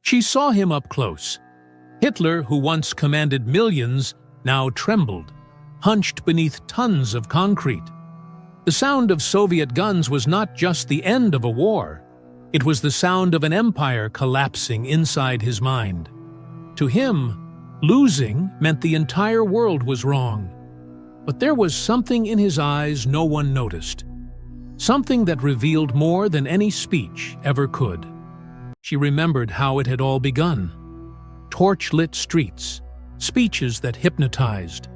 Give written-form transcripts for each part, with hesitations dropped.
She saw him up close. Hitler, who once commanded millions, now trembled, hunched beneath tons of concrete. The sound of Soviet guns was not just the end of a war. It was the sound of an empire collapsing inside his mind. To him, losing meant the entire world was wrong. But there was something in his eyes no one noticed. Something that revealed more than any speech ever could. She remembered how it had all begun. Torch-lit streets, speeches that hypnotized,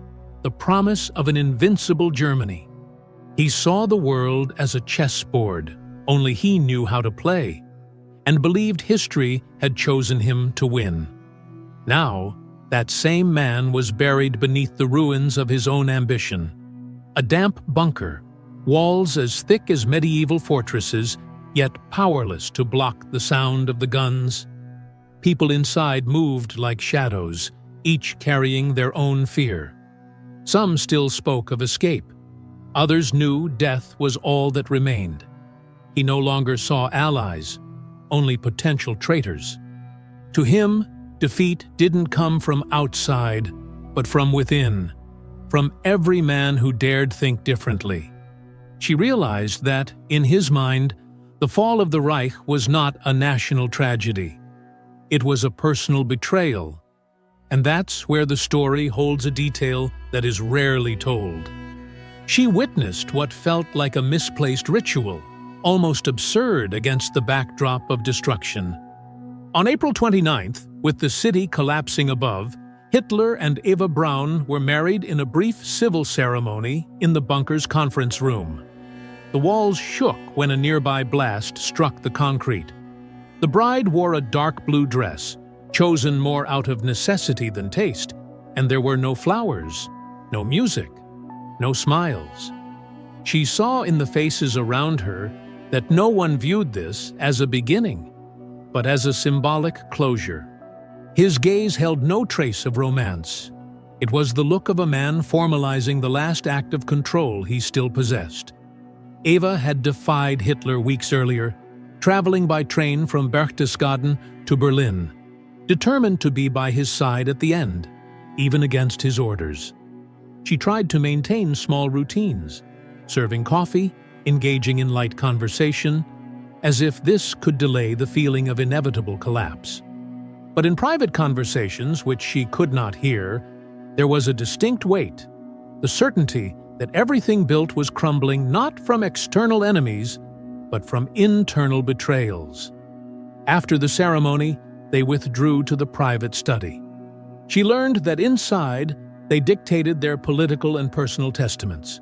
the promise of an invincible Germany. He saw the world as a chessboard, only he knew how to play, and believed history had chosen him to win. Now, that same man was buried beneath the ruins of his own ambition. A damp bunker, walls as thick as medieval fortresses, yet powerless to block the sound of the guns. People inside moved like shadows, each carrying their own fear. Some still spoke of escape. Others knew death was all that remained. He no longer saw allies, only potential traitors. To him, defeat didn't come from outside, but from within, from every man who dared think differently. She realized that, in his mind, the fall of the Reich was not a national tragedy. It was a personal betrayal, and that's where the story holds a detail that is rarely told. She witnessed what felt like a misplaced ritual, almost absurd against the backdrop of destruction. On April 29th, with the city collapsing above, Hitler and Eva Braun were married in a brief civil ceremony in the bunker's conference room. The walls shook when a nearby blast struck the concrete. The bride wore a dark blue dress, chosen more out of necessity than taste, and there were no flowers, no music, no smiles. She saw in the faces around her that no one viewed this as a beginning, but as a symbolic closure. His gaze held no trace of romance. It was the look of a man formalizing the last act of control he still possessed. Eva had defied Hitler weeks earlier, traveling by train from Berchtesgaden to Berlin, determined to be by his side at the end, even against his orders. She tried to maintain small routines, serving coffee, engaging in light conversation, as if this could delay the feeling of inevitable collapse. But in private conversations, which she could not hear, there was a distinct weight, the certainty that everything built was crumbling not from external enemies, but from internal betrayals. After the ceremony, they withdrew to the private study. She learned that inside, they dictated their political and personal testaments.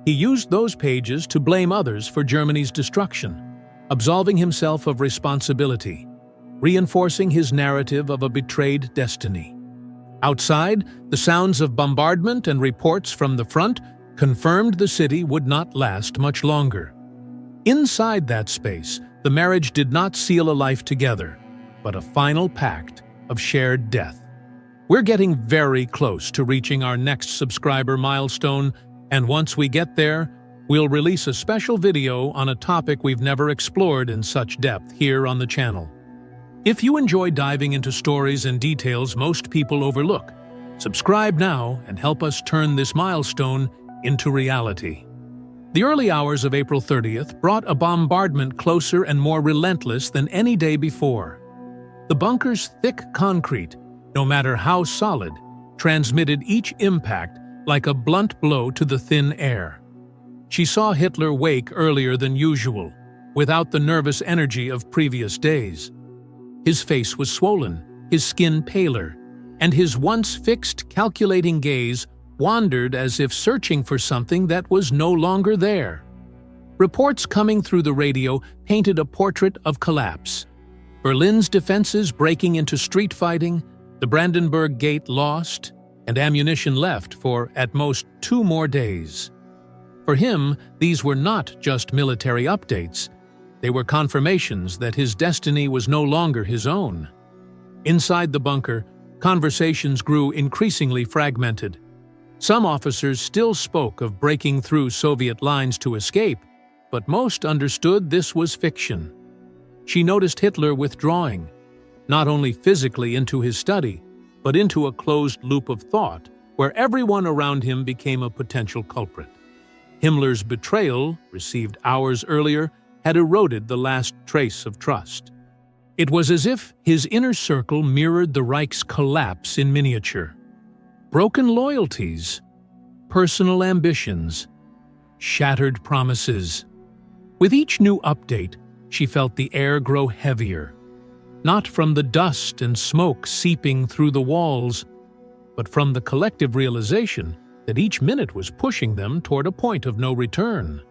He used those pages to blame others for Germany's destruction, absolving himself of responsibility, reinforcing his narrative of a betrayed destiny. Outside, the sounds of bombardment and reports from the front confirmed the city would not last much longer. Inside that space, the marriage did not seal a life together, but a final pact of shared death. We're getting very close to reaching our next subscriber milestone, and once we get there, we'll release a special video on a topic we've never explored in such depth here on the channel. If you enjoy diving into stories and details most people overlook, subscribe now and help us turn this milestone into reality. The early hours of April 30th brought a bombardment closer and more relentless than any day before. The bunker's thick concrete, no matter how solid, transmitted each impact like a blunt blow to the thin air. She saw Hitler wake earlier than usual, without the nervous energy of previous days. His face was swollen, his skin paler, and his once fixed, calculating gaze wandered as if searching for something that was no longer there. Reports coming through the radio painted a portrait of collapse. Berlin's defenses breaking into street fighting, the Brandenburg Gate lost, and ammunition left for, at most, 2 more days. For him, these were not just military updates. They were confirmations that his destiny was no longer his own. Inside the bunker, conversations grew increasingly fragmented. Some officers still spoke of breaking through Soviet lines to escape, but most understood this was fiction. She noticed Hitler withdrawing, not only physically into his study, but into a closed loop of thought where everyone around him became a potential culprit. Himmler's betrayal, received hours earlier, had eroded the last trace of trust. It was as if his inner circle mirrored the Reich's collapse in miniature. Broken loyalties, personal ambitions, shattered promises. With each new update, she felt the air grow heavier, not from the dust and smoke seeping through the walls, but from the collective realization that each minute was pushing them toward a point of no return.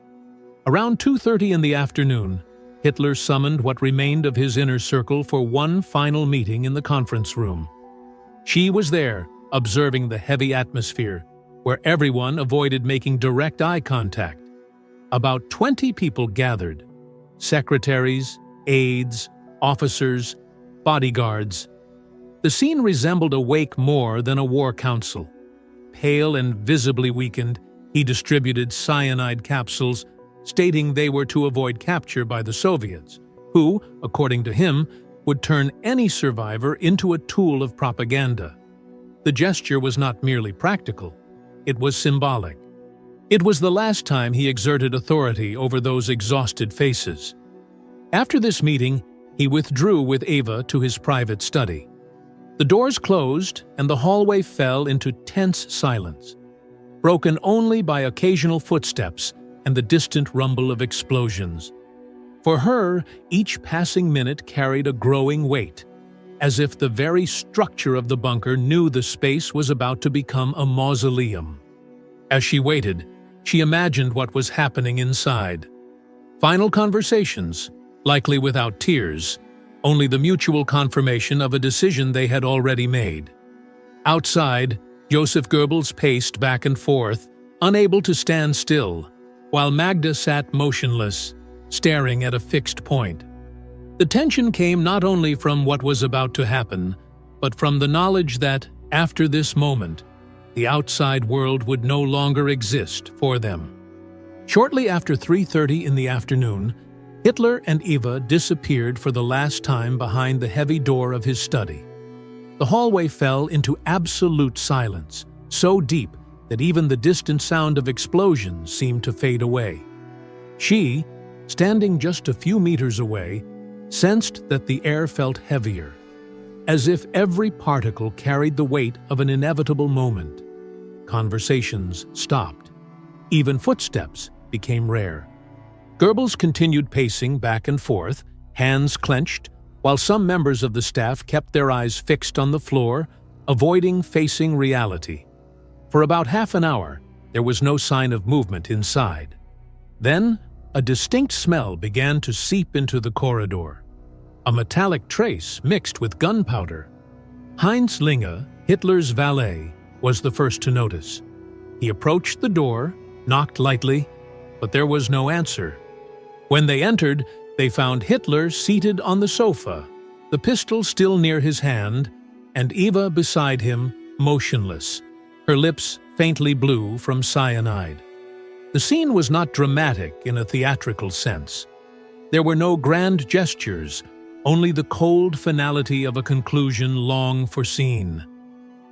Around 2:30 in the afternoon, Hitler summoned what remained of his inner circle for one final meeting in the conference room. She was there, observing the heavy atmosphere, where everyone avoided making direct eye contact. About 20 people gathered: secretaries, aides, officers, bodyguards. The scene resembled a wake more than a war council. Pale and visibly weakened, he distributed cyanide capsules, stating they were to avoid capture by the Soviets, who, according to him, would turn any survivor into a tool of propaganda. The gesture was not merely practical, it was symbolic. It was the last time he exerted authority over those exhausted faces. After this meeting, he withdrew with Eva to his private study. The doors closed, and the hallway fell into tense silence, broken only by occasional footsteps and the distant rumble of explosions. For her, each passing minute carried a growing weight, as if the very structure of the bunker knew the space was about to become a mausoleum. As she waited, she imagined what was happening inside. Final conversations, likely without tears, only the mutual confirmation of a decision they had already made. Outside, Joseph Goebbels paced back and forth, unable to stand still, while Magda sat motionless, staring at a fixed point. The tension came not only from what was about to happen, but from the knowledge that, after this moment, the outside world would no longer exist for them. Shortly after 3:30 in the afternoon, Hitler and Eva disappeared for the last time behind the heavy door of his study. The hallway fell into absolute silence, so deep that even the distant sound of explosions seemed to fade away. She, standing just a few meters away, sensed that the air felt heavier, as if every particle carried the weight of an inevitable moment. Conversations stopped. Even footsteps became rare. Goebbels continued pacing back and forth, hands clenched, while some members of the staff kept their eyes fixed on the floor, avoiding facing reality. For about half an hour, there was no sign of movement inside. Then, a distinct smell began to seep into the corridor. A metallic trace mixed with gunpowder. Heinz Linge, Hitler's valet, was the first to notice. He approached the door, knocked lightly, but there was no answer. When they entered, they found Hitler seated on the sofa, the pistol still near his hand, and Eva beside him, motionless, her lips faintly blue from cyanide. The scene was not dramatic in a theatrical sense. There were no grand gestures, only the cold finality of a conclusion long foreseen.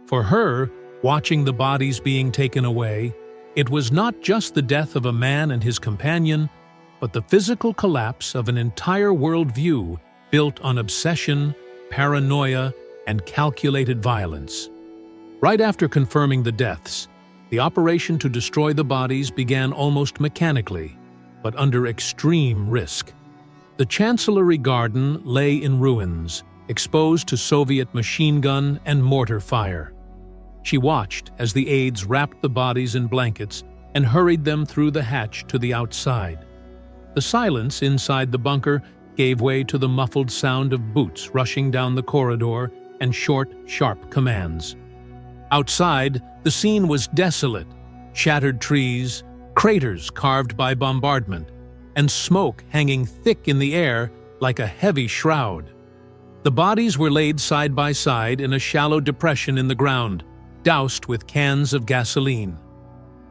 For her, watching the bodies being taken away, it was not just the death of a man and his companion, but the physical collapse of an entire worldview built on obsession, paranoia, and calculated violence. Right after confirming the deaths, the operation to destroy the bodies began almost mechanically, but under extreme risk. The Chancellery Garden lay in ruins, exposed to Soviet machine gun and mortar fire. She watched as the aides wrapped the bodies in blankets and hurried them through the hatch to the outside. The silence inside the bunker gave way to the muffled sound of boots rushing down the corridor and short, sharp commands. Outside, the scene was desolate: shattered trees, craters carved by bombardment, and smoke hanging thick in the air like a heavy shroud. The bodies were laid side by side in a shallow depression in the ground, doused with cans of gasoline.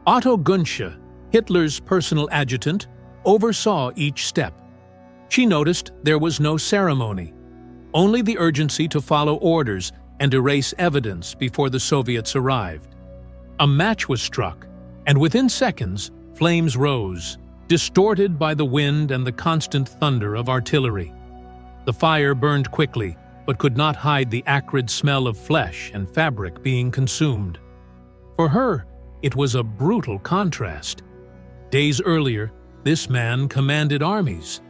Otto Günsche, Hitler's personal adjutant, oversaw each step. She noticed there was no ceremony. only the urgency to follow orders and erase evidence before the Soviets arrived. A match was struck, and within seconds, flames rose, distorted by the wind and the constant thunder of artillery. The fire burned quickly, but could not hide the acrid smell of flesh and fabric being consumed. For her, it was a brutal contrast. Days earlier, this man commanded armies.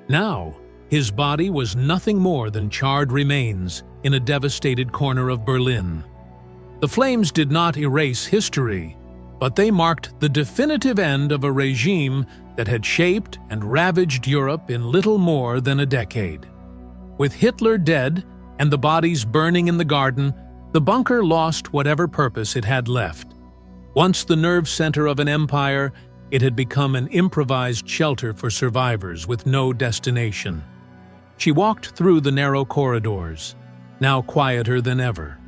Now, his body was nothing more than charred remains in a devastated corner of Berlin. The flames did not erase history, but they marked the definitive end of a regime that had shaped and ravaged Europe in little more than a decade. With Hitler dead and the bodies burning in the garden, the bunker lost whatever purpose it had left. Once the nerve center of an empire, it had become an improvised shelter for survivors with no destination. She walked through the narrow corridors, now quieter than ever.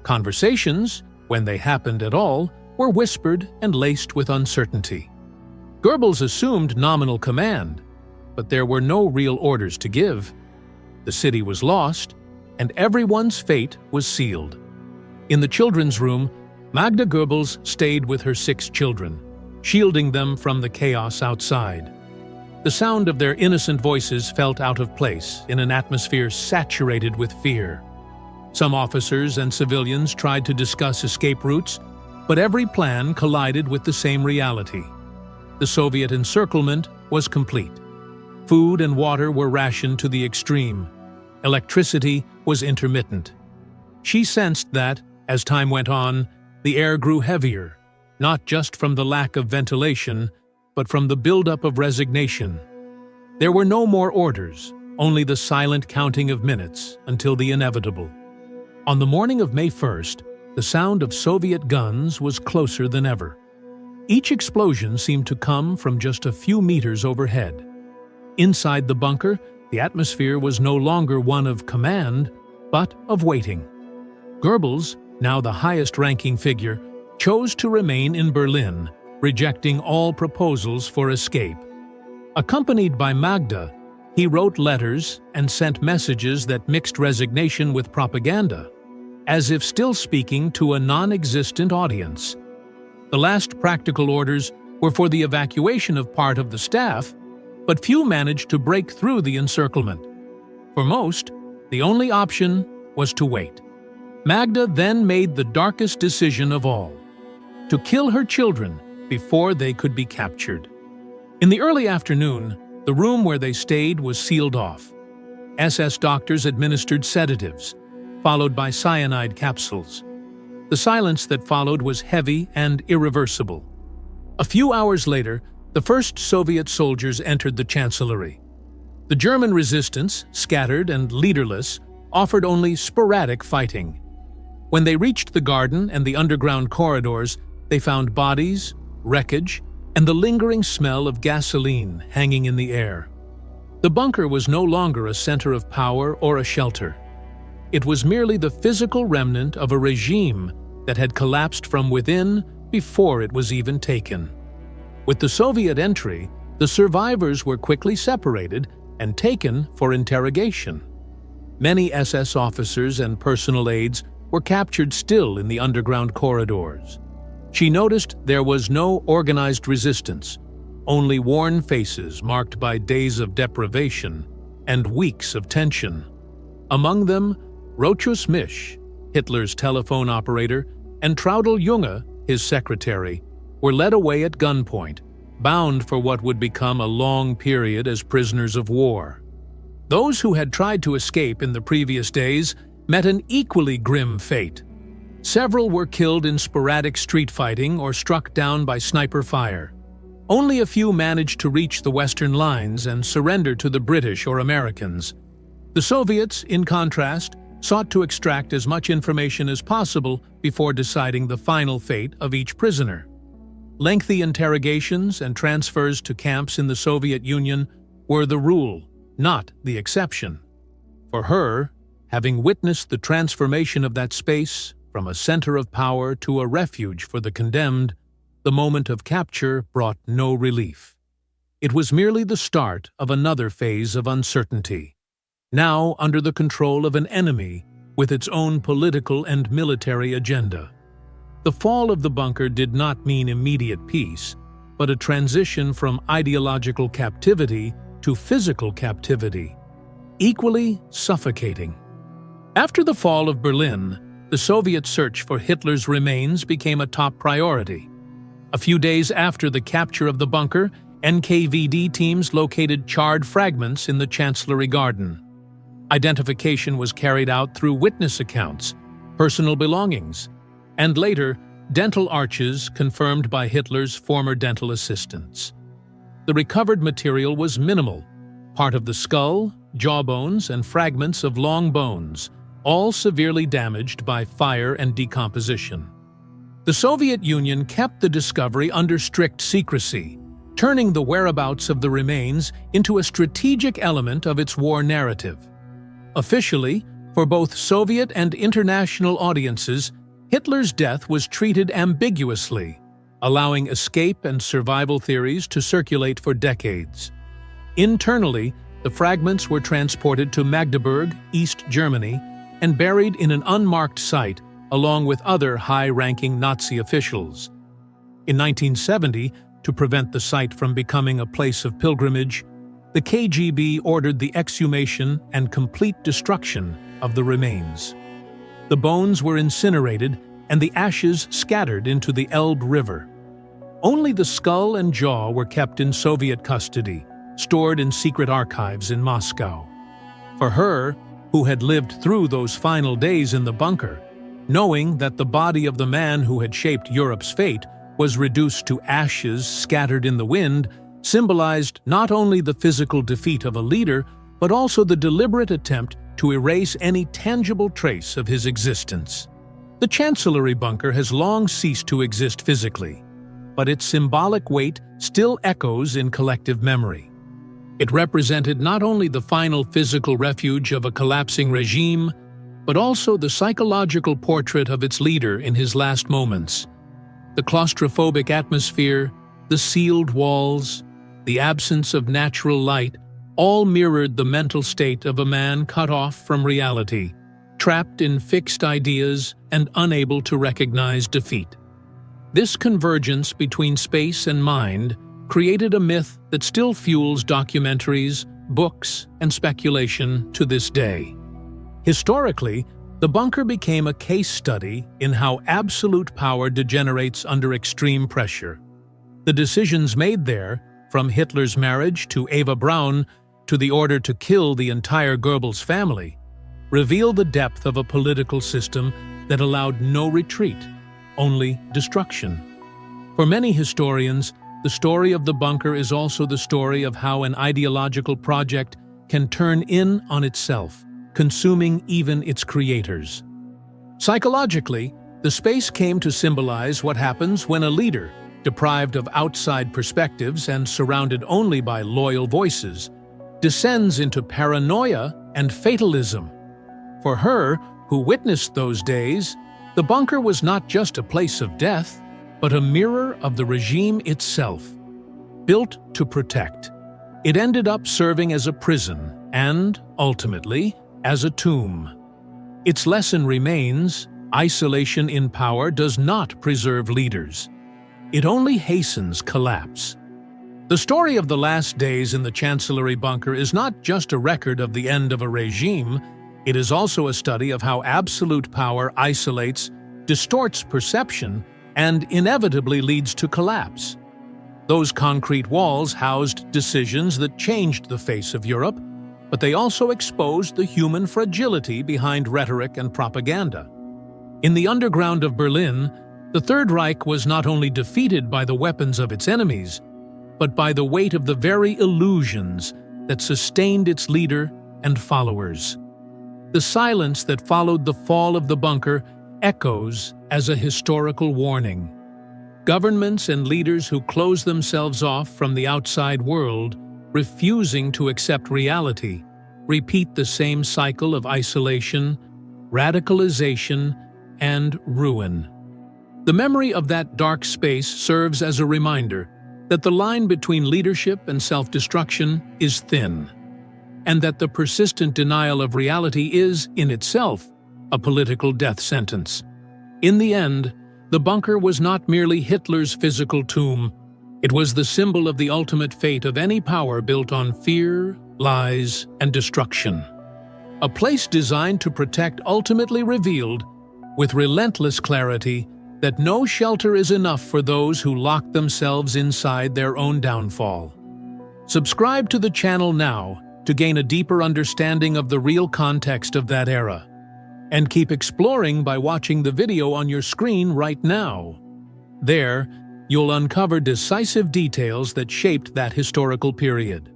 Conversations, when they happened at all, were whispered and laced with uncertainty. Goebbels assumed nominal command, but there were no real orders to give. The city was lost, and everyone's fate was sealed. In the children's room, Magda Goebbels stayed with her 6 children, shielding them from the chaos outside. The sound of their innocent voices felt out of place in an atmosphere saturated with fear. Some officers and civilians tried to discuss escape routes, but every plan collided with the same reality. The Soviet encirclement was complete. Food and water were rationed to the extreme. Electricity was intermittent. She sensed that, as time went on, the air grew heavier, not just from the lack of ventilation, but from the buildup of resignation. There were no more orders, only the silent counting of minutes until the inevitable. On the morning of May 1st, the sound of Soviet guns was closer than ever. Each explosion seemed to come from just a few meters overhead. Inside the bunker, the atmosphere was no longer one of command, but of waiting. Goebbels, now the highest-ranking figure, chose to remain in Berlin, rejecting all proposals for escape. Accompanied by Magda, he wrote letters and sent messages that mixed resignation with propaganda, as if still speaking to a non-existent audience. The last practical orders were for the evacuation of part of the staff, but few managed to break through the encirclement. For most, the only option was to wait. Magda then made the darkest decision of all: to kill her children before they could be captured. In the early afternoon, the room where they stayed was sealed off. SS doctors administered sedatives, followed by cyanide capsules. The silence that followed was heavy and irreversible. A few hours later, the first Soviet soldiers entered the chancellery. The German resistance, scattered and leaderless, offered only sporadic fighting. When they reached the garden and the underground corridors, they found bodies, wreckage, and the lingering smell of gasoline hanging in the air. The bunker was no longer a center of power or a shelter. It was merely the physical remnant of a regime that had collapsed from within before it was even taken. With the Soviet entry, the survivors were quickly separated and taken for interrogation. Many SS officers and personal aides were captured still in the underground corridors. She noticed there was no organized resistance, only worn faces marked by days of deprivation and weeks of tension. Among them, Rochus Misch, Hitler's telephone operator, and Traudl Junge, his secretary, were led away at gunpoint, bound for what would become a long period as prisoners of war. Those who had tried to escape in the previous days met an equally grim fate. Several were killed in sporadic street fighting or struck down by sniper fire. Only a few managed to reach the Western lines and surrender to the British or Americans. The Soviets, in contrast, sought to extract as much information as possible before deciding the final fate of each prisoner. Lengthy interrogations and transfers to camps in the Soviet Union were the rule, not the exception. For her, having witnessed the transformation of that space from a center of power to a refuge for the condemned, the moment of capture brought no relief. It was merely the start of another phase of uncertainty. now under the control of an enemy with its own political and military agenda. The fall of the bunker did not mean immediate peace, but a transition from ideological captivity to physical captivity, equally suffocating. After the fall of Berlin, the Soviet search for Hitler's remains became a top priority. A few days after the capture of the bunker, NKVD teams located charred fragments in the Chancellery Garden. Identification was carried out through witness accounts, personal belongings, and later, dental arches confirmed by Hitler's former dental assistants. The recovered material was minimal, part of the skull, jawbones, and fragments of long bones, all severely damaged by fire and decomposition. The Soviet Union kept the discovery under strict secrecy, turning the whereabouts of the remains into a strategic element of its war narrative. Officially, for both Soviet and international audiences, Hitler's death was treated ambiguously, allowing escape and survival theories to circulate for decades. Internally, the fragments were transported to Magdeburg, East Germany, and buried in an unmarked site along with other high-ranking Nazi officials. In 1970, to prevent the site from becoming a place of pilgrimage, the KGB ordered the exhumation and complete destruction of the remains. The bones were incinerated and the ashes scattered into the Elbe River. Only the skull and jaw were kept in Soviet custody, stored in secret archives in Moscow. For her, who had lived through those final days in the bunker, knowing that the body of the man who had shaped Europe's fate was reduced to ashes scattered in the wind, symbolized not only the physical defeat of a leader, but also the deliberate attempt to erase any tangible trace of his existence. The Chancellery bunker has long ceased to exist physically, but its symbolic weight still echoes in collective memory. It represented not only the final physical refuge of a collapsing regime, but also the psychological portrait of its leader in his last moments. The claustrophobic atmosphere, the sealed walls, the absence of natural light, all mirrored the mental state of a man cut off from reality, trapped in fixed ideas and unable to recognize defeat. This convergence between space and mind created a myth that still fuels documentaries, books, and speculation to this day. Historically, the bunker became a case study in how absolute power degenerates under extreme pressure. The decisions made there, from Hitler's marriage to Eva Braun to the order to kill the entire Goebbels family, reveal the depth of a political system that allowed no retreat, only destruction. For many historians, the story of the bunker is also the story of how an ideological project can turn in on itself, consuming even its creators. Psychologically, the space came to symbolize what happens when a leader, deprived of outside perspectives and surrounded only by loyal voices, descends into paranoia and fatalism. For her, who witnessed those days, the bunker was not just a place of death, but a mirror of the regime itself. Built to protect, it ended up serving as a prison and, ultimately, as a tomb. Its lesson remains: isolation in power does not preserve leaders. It only hastens collapse. The story of the last days in the Chancellery bunker is not just a record of the end of a regime, it is also a study of how absolute power isolates, distorts perception, and inevitably leads to collapse. Those concrete walls housed decisions that changed the face of Europe, but they also exposed the human fragility behind rhetoric and propaganda. In the underground of Berlin, the Third Reich was not only defeated by the weapons of its enemies, but by the weight of the very illusions that sustained its leader and followers. The silence that followed the fall of the bunker echoes as a historical warning. Governments and leaders who close themselves off from the outside world, refusing to accept reality, repeat the same cycle of isolation, radicalization, and ruin. The memory of that dark space serves as a reminder that the line between leadership and self-destruction is thin. and that the persistent denial of reality is, in itself, a political death sentence. In the end, the bunker was not merely Hitler's physical tomb. It was the symbol of the ultimate fate of any power built on fear, lies, and destruction. A place designed to protect ultimately revealed, with relentless clarity, that no shelter is enough for those who lock themselves inside their own downfall. Subscribe to the channel now to gain a deeper understanding of the real context of that era. And keep exploring by watching the video on your screen right now. There, you'll uncover decisive details that shaped that historical period.